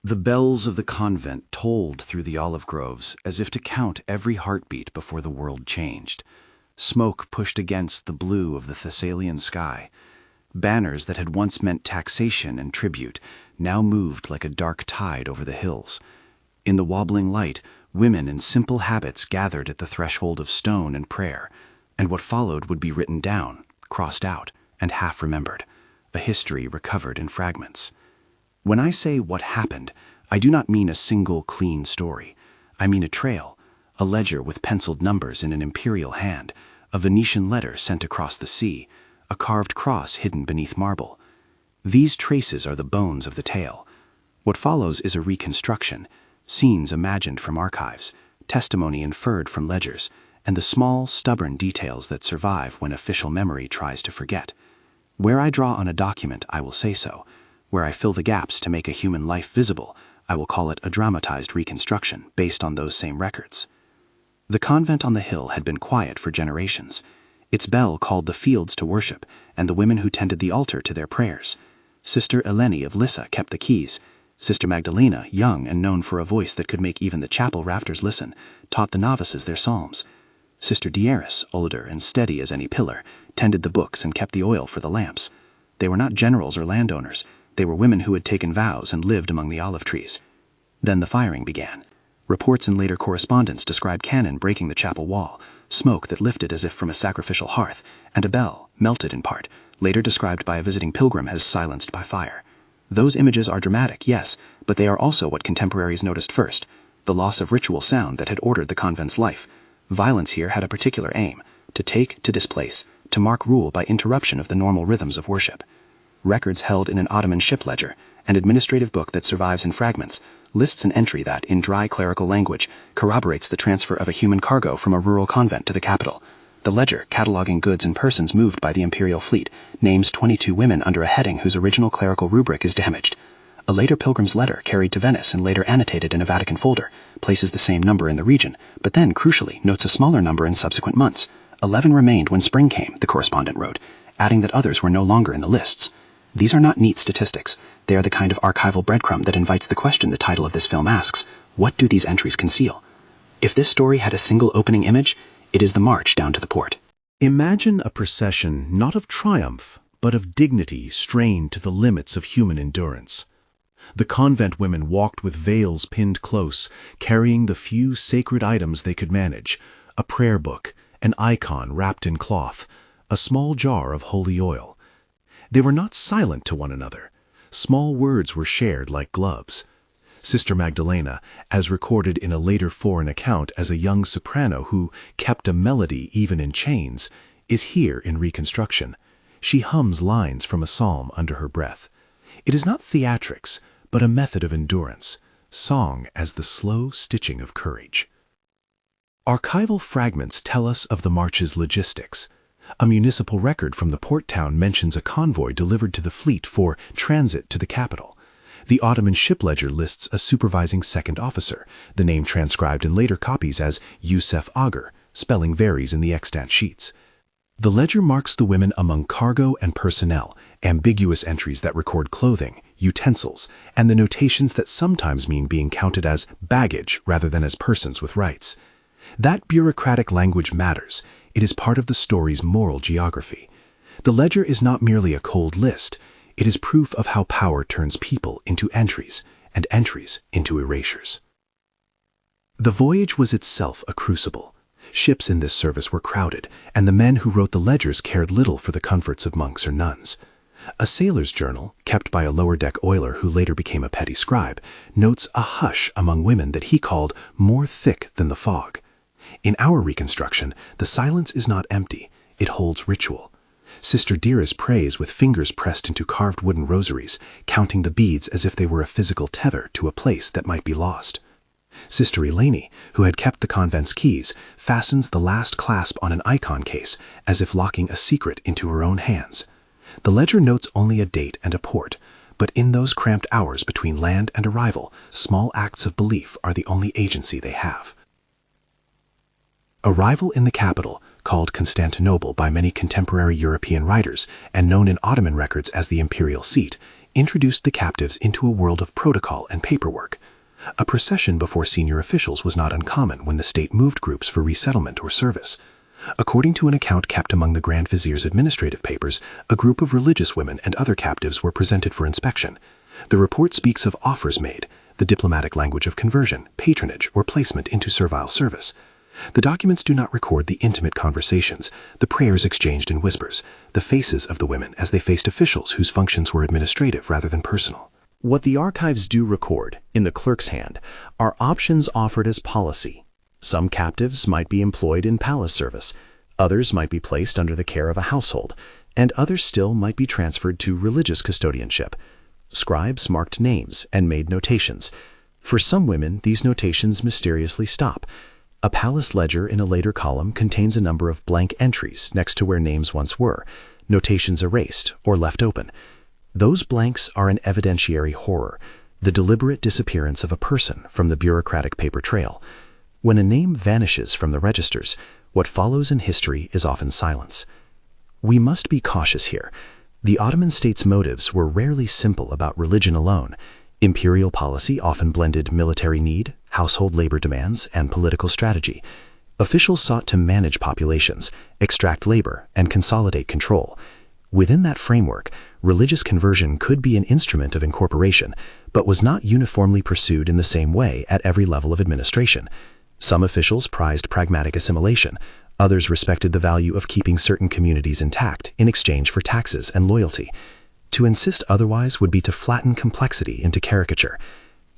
The bells of the convent tolled through the olive groves as if to count every heartbeat before the world changed. Smoke pushed against the blue of the Thessalian sky. Banners that had once meant taxation and tribute now moved like a dark tide over the hills. In the wobbling light, women in simple habits gathered at the threshold of stone and prayer, and what followed would be written down, crossed out, and half remembered, a history recovered in fragments. When I say what happened, I do not mean a single clean story. I mean a trail, a ledger with penciled numbers in an imperial hand, a Venetian letter sent across the sea, a carved cross hidden beneath marble. These traces are the bones of the tale. What follows is a reconstruction, scenes imagined from archives, testimony inferred from ledgers, and the small, stubborn details that survive when official memory tries to forget. Where I draw on a document, I will say so. Where I fill the gaps to make a human life visible, I will call it a dramatized reconstruction based on those same records. The convent on the hill had been quiet for generations. Its bell called the fields to worship, and the women who tended the altar to their prayers. Sister Eleni of Lissa kept the keys. Sister Magdalena, young and known for a voice that could make even the chapel rafters listen, taught the novices their psalms. Sister Dieris, older and steady as any pillar, tended the books and kept the oil for the lamps. They were not generals or landowners. They were women who had taken vows and lived among the olive trees. Then the firing began. Reports in later correspondence described cannon breaking the chapel wall, smoke that lifted as if from a sacrificial hearth, and a bell, melted in part, later described by a visiting pilgrim as silenced by fire. Those images are dramatic, yes, but they are also what contemporaries noticed first, the loss of ritual sound that had ordered the convent's life. Violence here had a particular aim, to take, to displace, to mark rule by interruption of the normal rhythms of worship. Records held in an Ottoman ship ledger, an administrative book that survives in fragments, lists an entry that, in dry clerical language, corroborates the transfer of a human cargo from a rural convent to the capital. The ledger, cataloging goods and persons moved by the imperial fleet, names 22 women under a heading whose original clerical rubric is damaged. A later pilgrim's letter, carried to Venice and later annotated in a Vatican folder, places the same number in the region, but then, crucially, notes a smaller number in subsequent months. 11 remained when spring came, the correspondent wrote, adding that others were no longer in the lists. These are not neat statistics. They are the kind of archival breadcrumb that invites the question the title of this film asks: what do these entries conceal? If this story had a single opening image, it is the march down to the port. Imagine a procession not of triumph, but of dignity strained to the limits of human endurance. The convent women walked with veils pinned close, carrying the few sacred items they could manage: a prayer book, an icon wrapped in cloth, a small jar of holy oil. They were not silent to one another. Small words were shared like gloves. Sister Magdalena, as recorded in a later foreign account as a young soprano who kept a melody even in chains, is here in reconstruction. She hums lines from a psalm under her breath. It is not theatrics, but a method of endurance, song as the slow stitching of courage. Archival fragments tell us of the march's logistics. A municipal record from the port town mentions a convoy delivered to the fleet for transit to the capital. The Ottoman ship ledger lists a supervising second officer, the name transcribed in later copies as Yusef Agar, spelling varies in the extant sheets. The ledger marks the women among cargo and personnel, ambiguous entries that record clothing, utensils, and the notations that sometimes mean being counted as baggage rather than as persons with rights. That bureaucratic language matters. It is part of the story's moral geography. The ledger is not merely a cold list. It is proof of how power turns people into entries, and entries into erasures. The voyage was itself a crucible. Ships in this service were crowded, and the men who wrote the ledgers cared little for the comforts of monks or nuns. A sailor's journal, kept by a lower-deck oiler who later became a petty scribe, notes a hush among women that he called more thick than the fog. In our reconstruction, the silence is not empty, it holds ritual. Sister Dieris prays with fingers pressed into carved wooden rosaries, counting the beads as if they were a physical tether to a place that might be lost. Sister Eleni, who had kept the convent's keys, fastens the last clasp on an icon case, as if locking a secret into her own hands. The ledger notes only a date and a port, but in those cramped hours between land and arrival, small acts of belief are the only agency they have. Arrival in the capital, called Constantinople by many contemporary European writers and known in Ottoman records as the imperial seat, introduced the captives into a world of protocol and paperwork. A procession before senior officials was not uncommon when the state moved groups for resettlement or service. According to an account kept among the Grand Vizier's administrative papers, a group of religious women and other captives were presented for inspection. The report speaks of offers made, the diplomatic language of conversion, patronage, or placement into servile service. The documents do not record the intimate conversations, the prayers exchanged in whispers, the faces of the women as they faced officials whose functions were administrative rather than personal. What the archives do record, in the clerk's hand, are options offered as policy. Some captives might be employed in palace service, others might be placed under the care of a household, and others still might be transferred to religious custodianship. Scribes marked names and made notations. For some women, these notations mysteriously stop. A palace ledger in a later column contains a number of blank entries next to where names once were, notations erased or left open. Those blanks are an evidentiary horror, the deliberate disappearance of a person from the bureaucratic paper trail. When a name vanishes from the registers, what follows in history is often silence. We must be cautious here. The Ottoman state's motives were rarely simple about religion alone. Imperial policy often blended military need, household labor demands, and political strategy. Officials sought to manage populations, extract labor, and consolidate control. Within that framework, religious conversion could be an instrument of incorporation, but was not uniformly pursued in the same way at every level of administration. Some officials prized pragmatic assimilation, others respected the value of keeping certain communities intact in exchange for taxes and loyalty. To insist otherwise would be to flatten complexity into caricature.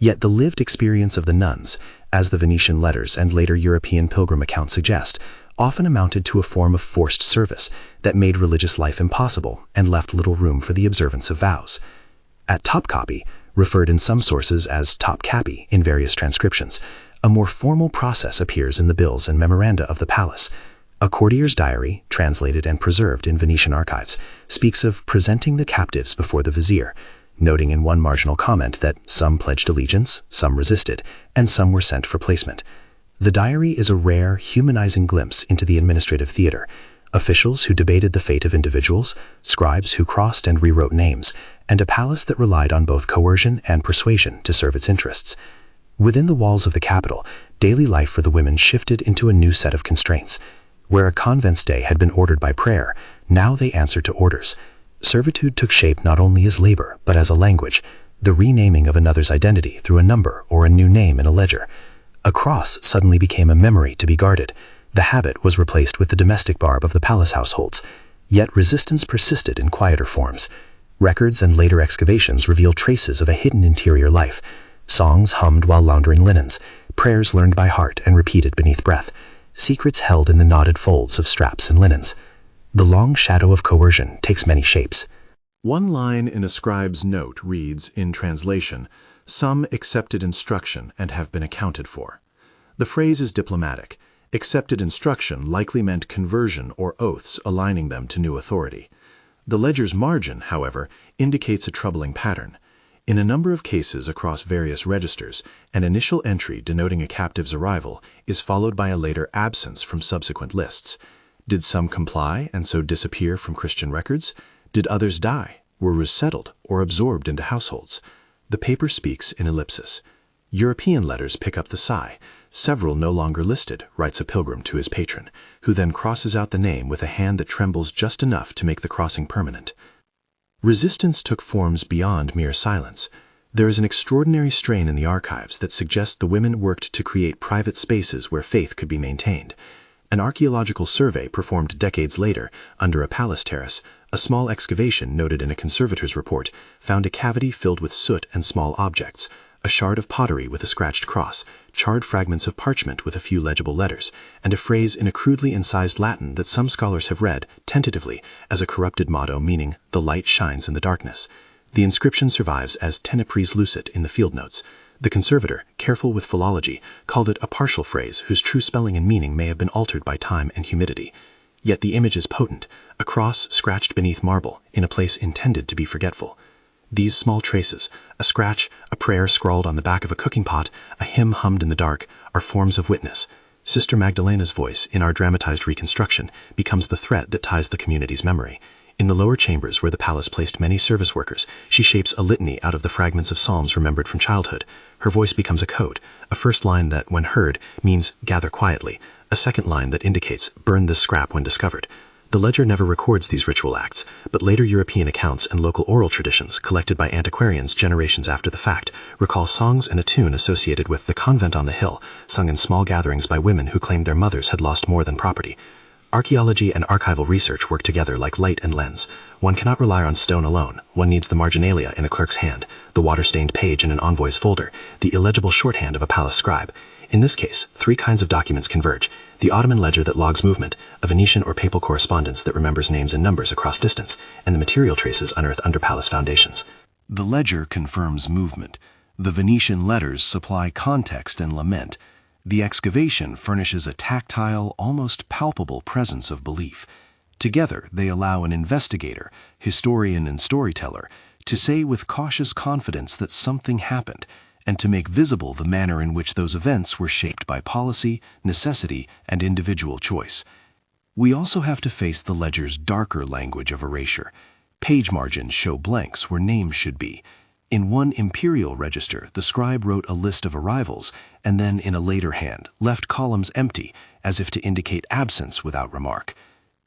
Yet the lived experience of the nuns, as the Venetian letters and later European pilgrim accounts suggest, often amounted to a form of forced service that made religious life impossible and left little room for the observance of vows. At topkapi, referred in some sources as topkapi in various transcriptions, a more formal process appears in the bills and memoranda of the palace. A courtier's diary, translated and preserved in Venetian archives, speaks of presenting the captives before the vizier, noting in one marginal comment that some pledged allegiance, some resisted, and some were sent for placement. The diary is a rare, humanizing glimpse into the administrative theater, officials who debated the fate of individuals, scribes who crossed and rewrote names, and a palace that relied on both coercion and persuasion to serve its interests. Within the walls of the capital, daily life for the women shifted into a new set of constraints. Where a convent's day had been ordered by prayer, now they answered to orders. Servitude took shape not only as labor, but as a language, the renaming of another's identity through a number or a new name in a ledger. A cross suddenly became a memory to be guarded. The habit was replaced with the domestic barb of the palace households. Yet resistance persisted in quieter forms. Records and later excavations reveal traces of a hidden interior life. Songs hummed while laundering linens, prayers learned by heart and repeated beneath breath, secrets held in the knotted folds of straps and linens. The long shadow of coercion takes many shapes. One line in a scribe's note reads, in translation, "Some accepted instruction and have been accounted for." The phrase is diplomatic. Accepted instruction likely meant conversion or oaths aligning them to new authority. The ledger's margin, however, indicates a troubling pattern. In a number of cases across various registers, an initial entry denoting a captive's arrival is followed by a later absence from subsequent lists. Did some comply and so disappear from Christian records? Did others die, were resettled, or absorbed into households? The paper speaks in ellipsis. European letters pick up the sigh. Several no longer listed, writes a pilgrim to his patron, who then crosses out the name with a hand that trembles just enough to make the crossing permanent. Resistance took forms beyond mere silence. There is an extraordinary strain in the archives that suggests the women worked to create private spaces where faith could be maintained. An archaeological survey performed decades later, under a palace terrace, a small excavation noted in a conservator's report, found a cavity filled with soot and small objects, a shard of pottery with a scratched cross, charred fragments of parchment with a few legible letters, and a phrase in a crudely incised Latin that some scholars have read, tentatively, as a corrupted motto meaning, "The light shines in the darkness." The inscription survives as tenepris lucet in the field notes. The conservator, careful with philology, called it a partial phrase whose true spelling and meaning may have been altered by time and humidity. Yet the image is potent, a cross scratched beneath marble, in a place intended to be forgetful. These small traces, a scratch, a prayer scrawled on the back of a cooking pot, a hymn hummed in the dark, are forms of witness. Sister Magdalena's voice, in our dramatized reconstruction, becomes the thread that ties the community's memory. In the lower chambers where the palace placed many service workers, she shapes a litany out of the fragments of psalms remembered from childhood. Her voice becomes a code, a first line that, when heard, means gather quietly, a second line that indicates burn this scrap when discovered. The ledger never records these ritual acts, but later European accounts and local oral traditions, collected by antiquarians generations after the fact, recall songs and a tune associated with the convent on the hill, sung in small gatherings by women who claimed their mothers had lost more than property. Archaeology and archival research work together like light and lens. One cannot rely on stone alone. One needs the marginalia in a clerk's hand, the water-stained page in an envoy's folder, the illegible shorthand of a palace scribe. In this case, three kinds of documents converge: the Ottoman ledger that logs movement, a Venetian or papal correspondence that remembers names and numbers across distance, and the material traces unearthed under palace foundations. The ledger confirms movement. The Venetian letters supply context and lament. The excavation furnishes a tactile, almost palpable presence of belief. Together, they allow an investigator, historian and storyteller, to say with cautious confidence that something happened, and to make visible the manner in which those events were shaped by policy, necessity, and individual choice. We also have to face the ledger's darker language of erasure. Page margins show blanks where names should be. In one imperial register, the scribe wrote a list of arrivals, and then in a later hand, left columns empty, as if to indicate absence without remark.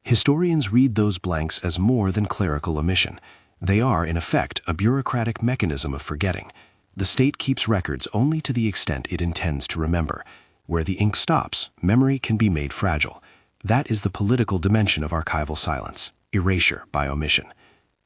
Historians read those blanks as more than clerical omission. They are, in effect, a bureaucratic mechanism of forgetting. The state keeps records only to the extent it intends to remember. Where the ink stops, memory can be made fragile. That is the political dimension of archival silence, erasure by omission.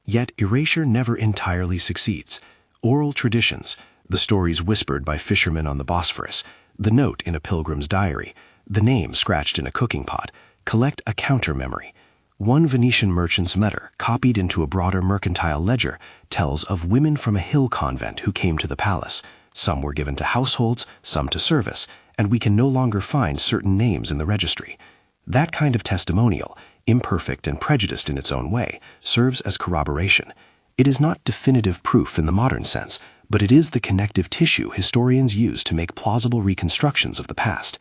Yet erasure never entirely succeeds. Oral traditions, the stories whispered by fishermen on the Bosphorus, the note in a pilgrim's diary, the name scratched in a cooking pot, collect a counter-memory. One Venetian merchant's letter, copied into a broader mercantile ledger, tells of women from a hill convent who came to the palace. Some were given to households, some to service, and we can no longer find certain names in the registry. That kind of testimonial, imperfect and prejudiced in its own way, serves as corroboration. It is not definitive proof in the modern sense, but it is the connective tissue historians use to make plausible reconstructions of the past.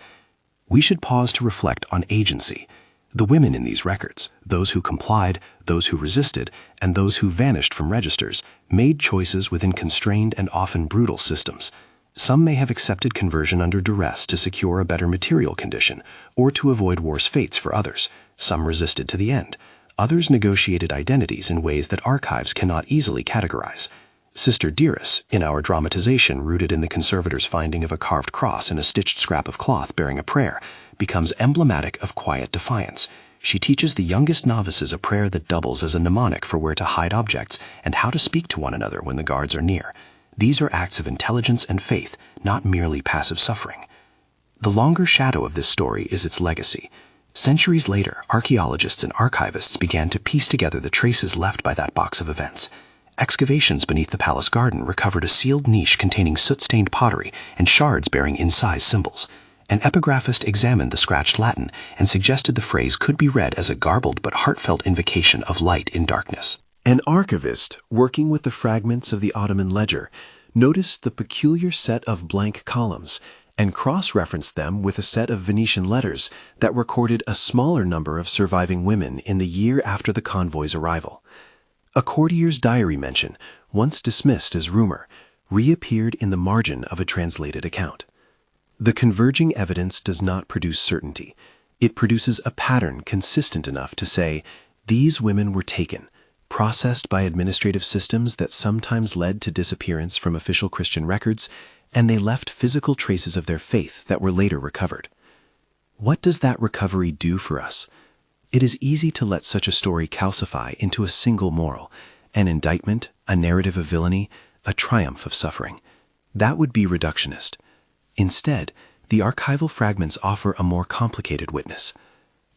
We should pause to reflect on agency. The women in these records, those who complied, those who resisted, and those who vanished from registers, made choices within constrained and often brutal systems. Some may have accepted conversion under duress to secure a better material condition, or to avoid worse fates for others. Some resisted to the end. Others negotiated identities in ways that archives cannot easily categorize. Sister Dearest, in our dramatization rooted in the conservator's finding of a carved cross in a stitched scrap of cloth bearing a prayer, becomes emblematic of quiet defiance. She teaches the youngest novices a prayer that doubles as a mnemonic for where to hide objects and how to speak to one another when the guards are near. These are acts of intelligence and faith, not merely passive suffering. The longer shadow of this story is its legacy. Centuries later, archaeologists and archivists began to piece together the traces left by that box of events. Excavations beneath the palace garden recovered a sealed niche containing soot-stained pottery and shards bearing incised symbols. An epigraphist examined the scratched Latin and suggested the phrase could be read as a garbled but heartfelt invocation of light in darkness. An archivist, working with the fragments of the Ottoman ledger, noticed the peculiar set of blank columns and cross-referenced them with a set of Venetian letters that recorded a smaller number of surviving women in the year after the convoy's arrival. A courtier's diary mention, once dismissed as rumor, reappeared in the margin of a translated account. The converging evidence does not produce certainty. It produces a pattern consistent enough to say, these women were taken, processed by administrative systems that sometimes led to disappearance from official Christian records, and they left physical traces of their faith that were later recovered. What does that recovery do for us? It is easy to let such a story calcify into a single moral, an indictment, a narrative of villainy, a triumph of suffering. That would be reductionist. Instead, the archival fragments offer a more complicated witness.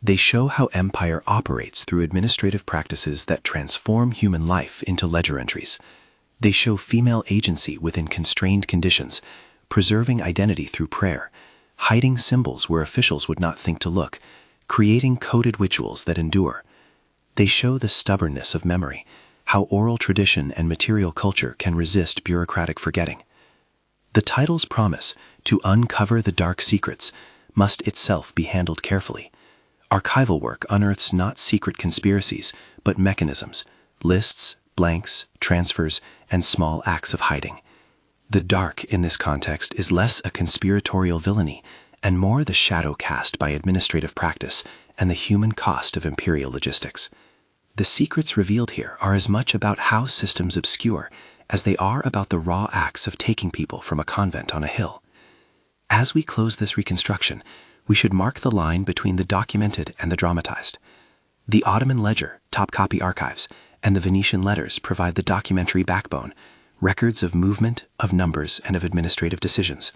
They show how empire operates through administrative practices that transform human life into ledger entries. They show female agency within constrained conditions, preserving identity through prayer, hiding symbols where officials would not think to look, creating coded rituals that endure. They show the stubbornness of memory, how oral tradition and material culture can resist bureaucratic forgetting. The title's promise, to uncover the dark secrets, must itself be handled carefully. Archival work unearths not secret conspiracies, but mechanisms, lists, blanks, transfers, and small acts of hiding. The dark in this context is less a conspiratorial villainy and more the shadow cast by administrative practice and the human cost of imperial logistics. The secrets revealed here are as much about how systems obscure as they are about the raw acts of taking people from a convent on a hill. As we close this reconstruction, we should mark the line between the documented and the dramatized. The Ottoman ledger, top copy archives, and the Venetian letters provide the documentary backbone, records of movement, of numbers, and of administrative decisions.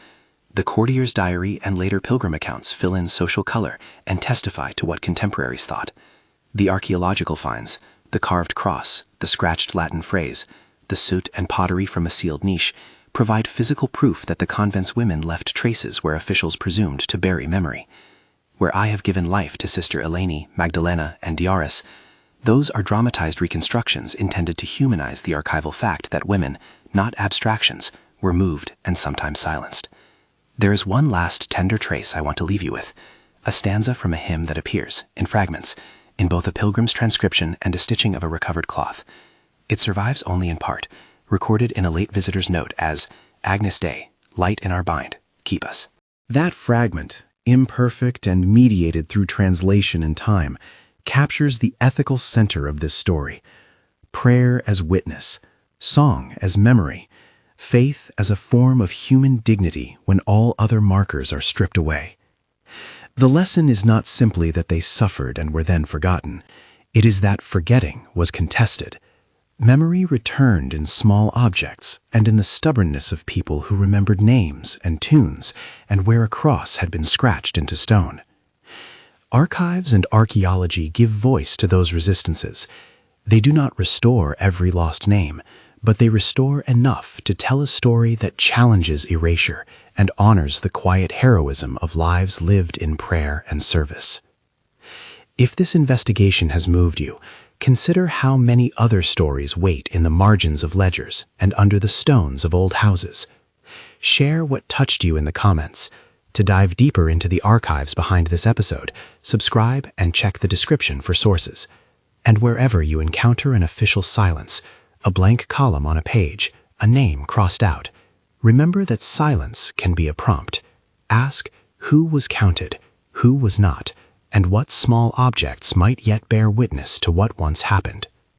The courtier's diary and later pilgrim accounts fill in social color and testify to what contemporaries thought. The archaeological finds, the carved cross, the scratched Latin phrase, the soot and pottery from a sealed niche, provide physical proof that the convent's women left traces where officials presumed to bury memory. Where I have given life to Sister Eleni, Magdalena, and Diaris, those are dramatized reconstructions intended to humanize the archival fact that women, not abstractions, were moved and sometimes silenced. There is one last tender trace I want to leave you with, a stanza from a hymn that appears, in fragments, in both a pilgrim's transcription and a stitching of a recovered cloth. It survives only in part, recorded in a late visitor's note as Agnus Dei, light in our bind, keep us. That fragment, imperfect and mediated through translation and time, captures the ethical center of this story. Prayer as witness, song as memory, faith as a form of human dignity when all other markers are stripped away. The lesson is not simply that they suffered and were then forgotten. It is that forgetting was contested. Memory returned in small objects and in the stubbornness of people who remembered names and tunes and where a cross had been scratched into stone. Archives and archaeology give voice to those resistances. They do not restore every lost name, but they restore enough to tell a story that challenges erasure and honors the quiet heroism of lives lived in prayer and service. If this investigation has moved you, consider how many other stories wait in the margins of ledgers and under the stones of old houses. Share what touched you in the comments. To dive deeper into the archives behind this episode, subscribe and check the description for sources. And wherever you encounter an official silence, a blank column on a page, a name crossed out, remember that silence can be a prompt. Ask who was counted, who was not, and what small objects might yet bear witness to what once happened.